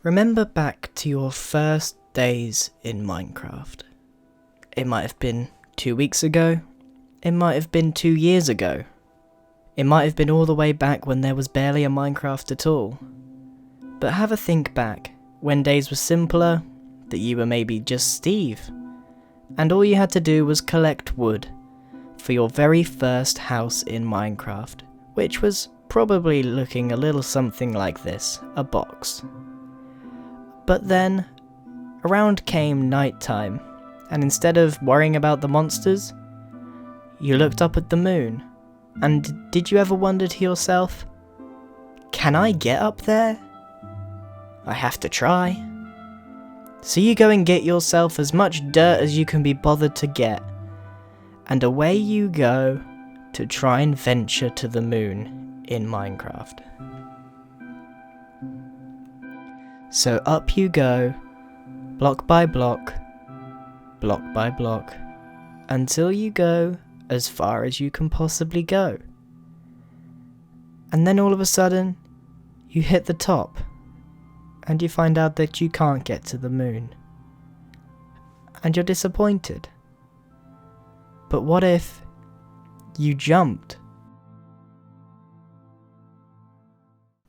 Remember back to your first days in Minecraft. It might have been 2 weeks ago, it might have been 2 years ago, it might have been all the way back when there was barely a Minecraft at all. But have a think back, when days were simpler, that you were maybe just Steve, and all you had to do was collect wood for your very first house in Minecraft, which was probably looking a little something like this, a box. But then, around came nighttime, and instead of worrying about the monsters, you looked up at the moon, and did you ever wonder to yourself, can I get up there? I have to try. So you go and get yourself as much dirt as you can be bothered to get, and away you go to try and venture to the moon in Minecraft. So up you go, block by block by block, until you go as far as you can possibly go. And then all of a sudden, you hit the top, and you find out that you can't get to the moon. And you're disappointed. But what if you jumped?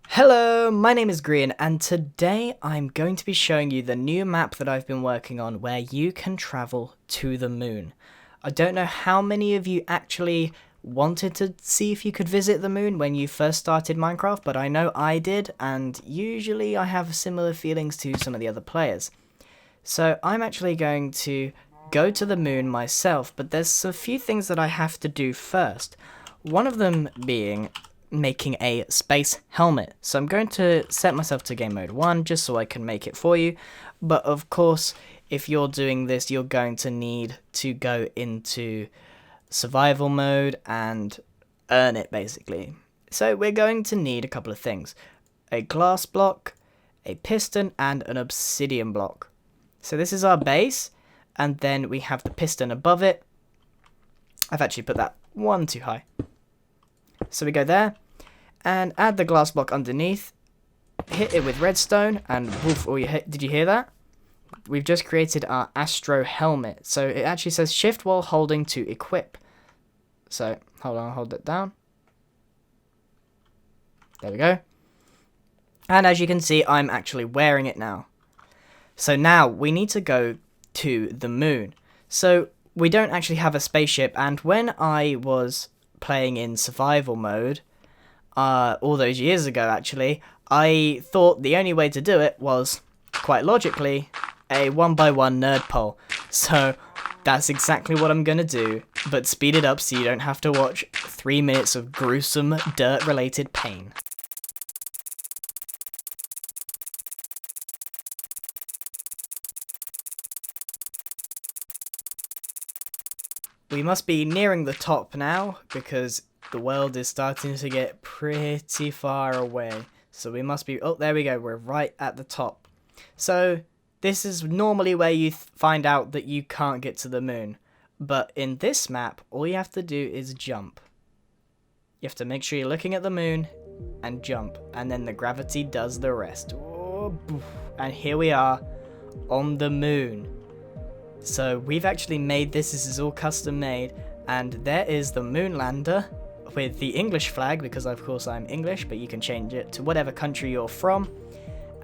Hello, my name is Grian, and today I'm going to be showing you the new map that I've been working on where you can travel to the moon. I don't know how many of you actually wanted to see if you could visit the moon when you first started Minecraft, but I know I did, and usually I have similar feelings to some of the other players. So I'm actually going to go to the moon myself, but there's a few things that I have to do first. One of them being making a space helmet. So I'm going to set myself to game mode 1 just so I can make it for you. But of course, if you're doing this, you're going to need to go into survival mode and earn it basically. So we're going to need a couple of things. A glass block, a piston, and an obsidian block. So this is our base, and then we have the piston above it. I've actually put that one too high. So we go there, and add the glass block underneath, hit it with redstone, and woof, did you hear that? We've just created our Astro helmet. So it actually says shift while holding to equip. So, hold on, hold it down. There we go. And as you can see, I'm actually wearing it now. So now we need to go to the moon. So we don't actually have a spaceship, and when I was playing in survival mode, all those years ago actually, I thought the only way to do it was, quite logically, a 1x1 nerd poll. So that's exactly what I'm gonna do, but speed it up so you don't have to watch 3 minutes of gruesome dirt related pain. We must be nearing the top now, because the world is starting to get pretty far away. So we must be, oh, there we go, we're right at the top. So this is normally where you find out that you can't get to the moon. But in this map, all you have to do is jump. You have to make sure you're looking at the moon and jump, and then the gravity does the rest. And here we are on the moon. So we've actually made this is all custom made, and there is the moon lander with the English flag, because of course I'm English, but you can change it to whatever country you're from.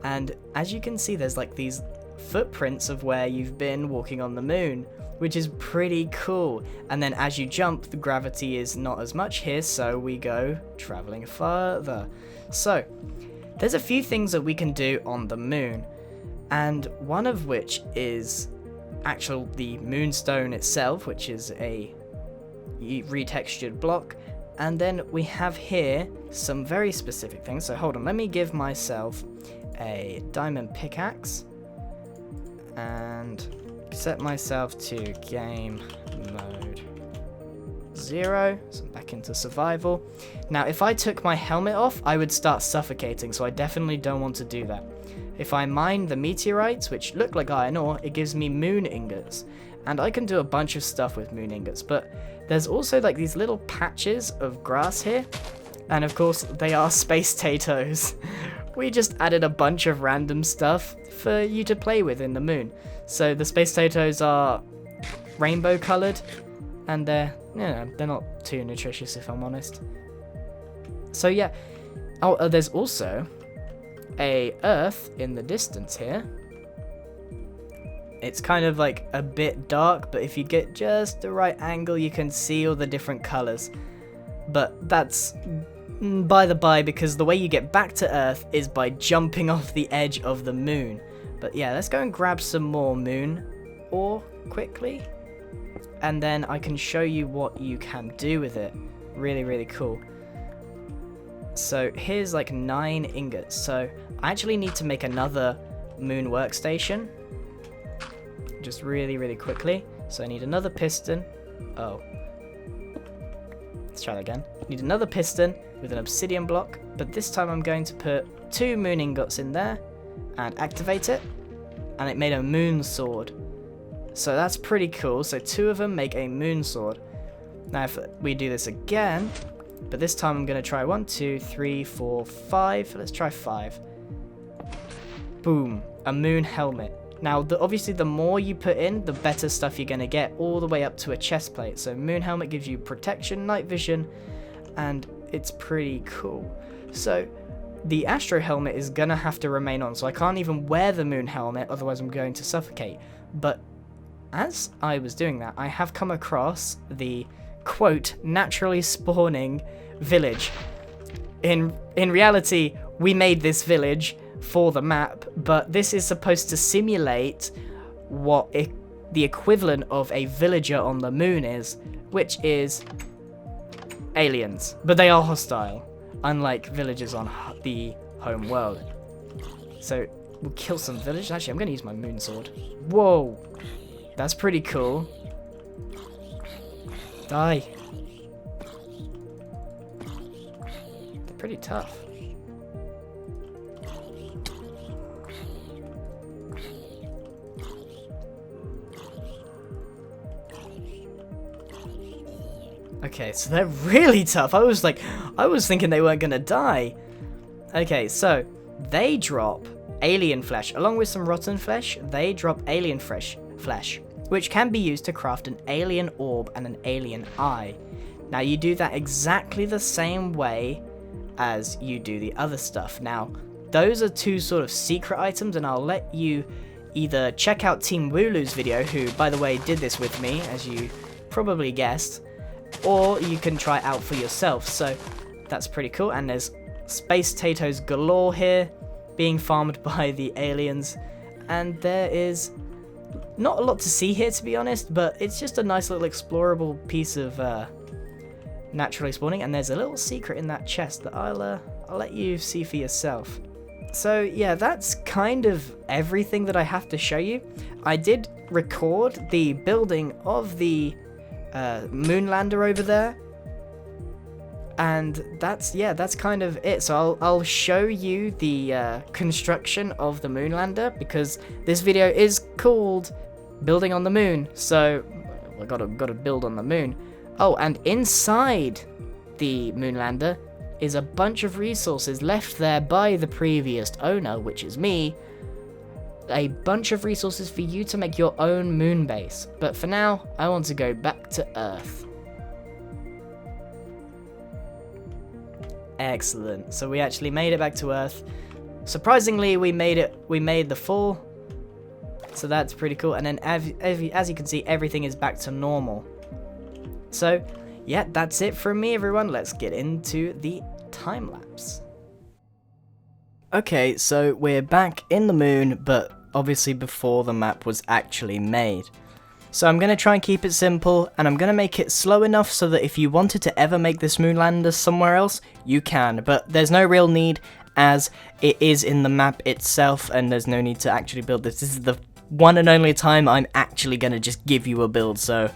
And as you can see, there's like these footprints of where you've been walking on the moon, which is pretty cool. And then as you jump, the gravity is not as much here, so we go traveling further. So there's a few things that we can do on the moon, and one of which is the moonstone itself, which is a retextured block. And then we have here some very specific things. So hold on, let me give myself a diamond pickaxe and set myself to game mode 0, so back into survival. Now if I took my helmet off, I would start suffocating, so I definitely don't want to do that. If I mine the meteorites, which look like iron ore, it gives me moon ingots, and I can do a bunch of stuff with moon ingots. But there's also like these little patches of grass here, and of course they are space potatoes, we just added a bunch of random stuff for you to play with in the moon. So the space potatoes are rainbow coloured, and they're not too nutritious if I'm honest. So yeah, there's also a Earth in the distance here. It's kind of like a bit dark, but if you get just the right angle, you can see all the different colours. But that's by the by, because the way you get back to Earth is by jumping off the edge of the moon. But yeah, let's go and grab some more moon ore quickly, and then I can show you what you can do with it. Really, really cool. So here's like 9 ingots. So I actually need to make another moon workstation. Just really, really quickly. So I need another piston. Oh. Let's try that again. Need another piston with an obsidian block, but this time I'm going to put 2 moon ingots in there and activate it. And it made a moon sword. So that's pretty cool. So 2 of them make a moon sword. Now if we do this again, but this time I'm going to try 1, 2, 3, 4, 5. Let's try 5. Boom. A moon helmet. Now, obviously, the more you put in, the better stuff you're going to get, all the way up to a chest plate. So, moon helmet gives you protection, night vision, and it's pretty cool. So, the astro helmet is going to have to remain on, so I can't even wear the moon helmet, otherwise I'm going to suffocate. But as I was doing that, I have come across the, quote, naturally spawning village. In reality, we made this village for the map, but this is supposed to simulate what the equivalent of a villager on the moon is, which is aliens, but they are hostile, unlike villagers on the home world. So we'll kill some villagers. Actually, I'm going to use my moon sword. Whoa, that's pretty cool. Die. They're pretty tough. Okay, so they're really tough. I was thinking they weren't gonna die. Okay, so they drop alien flesh. Along with some rotten flesh, they drop alien flesh, which can be used to craft an alien orb and an alien eye. Now, you do that exactly the same way as you do the other stuff. Now, those are 2 sort of secret items, and I'll let you either check out Team Wooloo's video, who, by the way, did this with me, as you probably guessed, or you can try it out for yourself. So that's pretty cool. And there's space potatoes galore here being farmed by the aliens, and there is not a lot to see here, to be honest, but it's just a nice little explorable piece of naturally spawning. And there's a little secret in that chest that I'll let you see for yourself. So yeah, that's kind of everything that I have to show you. I did record the building of the Moonlander over there, and that's kind of it. So I'll show you the construction of the Moonlander, because this video is called Building on the Moon, so I gotta build on the moon. Oh, and inside the Moonlander is a bunch of resources left there by the previous owner, which is me. A bunch of resources for you to make your own moon base. But for now, I want to go back to Earth. Excellent. So we actually made it back to Earth. Surprisingly, we made the fall. So that's pretty cool. And then as you can see, everything is back to normal. So yeah, that's it from me, everyone. Let's get into the time lapse. Okay, so we're back in the moon, but obviously before the map was actually made. So I'm going to try and keep it simple, and I'm going to make it slow enough so that if you wanted to ever make this Moonlander somewhere else, you can. But there's no real need, as it is in the map itself, and there's no need to actually build this. This is the one and only time I'm actually going to just give you a build, so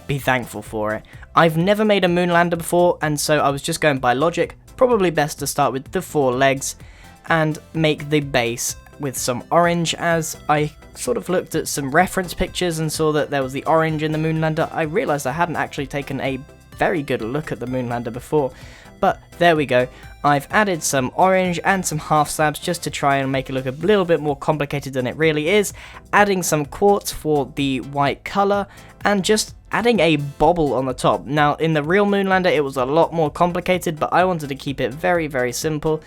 be thankful for it. I've never made a Moonlander before, and so I was just going by logic. Probably best to start with the 4 legs and make the base with some orange, as I sort of looked at some reference pictures and saw that there was the orange in the Moonlander. I realised I hadn't actually taken a very good look at the Moonlander before, But there we go. I've added some orange and some half slabs just to try and make it look a little bit more complicated than it really is, adding some quartz for the white colour, and just adding a bobble on the top. Now, in the real Moonlander, it was a lot more complicated, but I wanted to keep it very, very simple.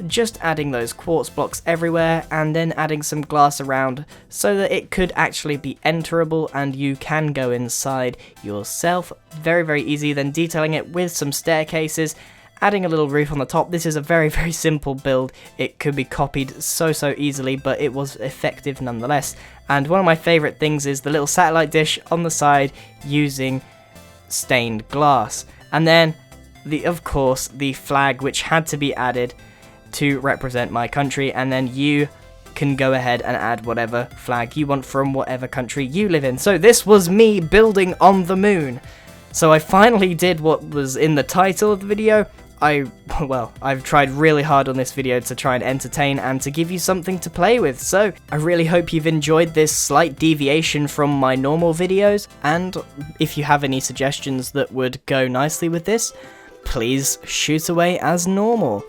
Just adding those quartz blocks everywhere, and then adding some glass around so that it could actually be enterable and you can go inside yourself. Very, very easy. Then detailing it with some staircases, adding a little roof on the top. This is a very, very simple build. It could be copied so easily, but it was effective nonetheless. And one of my favourite things is the little satellite dish on the side using stained glass. And then, of course, the flag, which had to be added to represent my country, and then you can go ahead and add whatever flag you want from whatever country you live in. So this was me building on the moon. So I finally did what was in the title of the video. I've tried really hard on this video to try and entertain and to give you something to play with, so I really hope you've enjoyed this slight deviation from my normal videos, and if you have any suggestions that would go nicely with this, please shoot away as normal.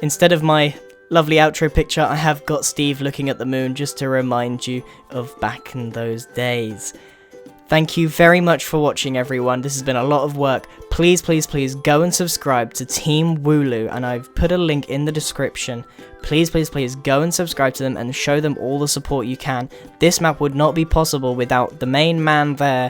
Instead of my lovely outro picture, I have got Steve looking at the moon just to remind you of back in those days. Thank you very much for watching, everyone. This has been a lot of work. Please, please, please go and subscribe to Team Wooloo, and I've put a link in the description. Please, please, please go and subscribe to them and show them all the support you can. This map would not be possible without the main man there,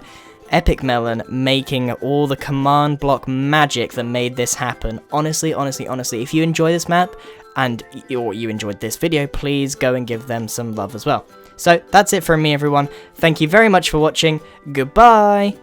Epic Melon, making all the command block magic that made this happen. Honestly, honestly, honestly, if you enjoy this map or you enjoyed this video, please go and give them some love as well. So that's it from me, everyone. Thank you very much for watching. Goodbye.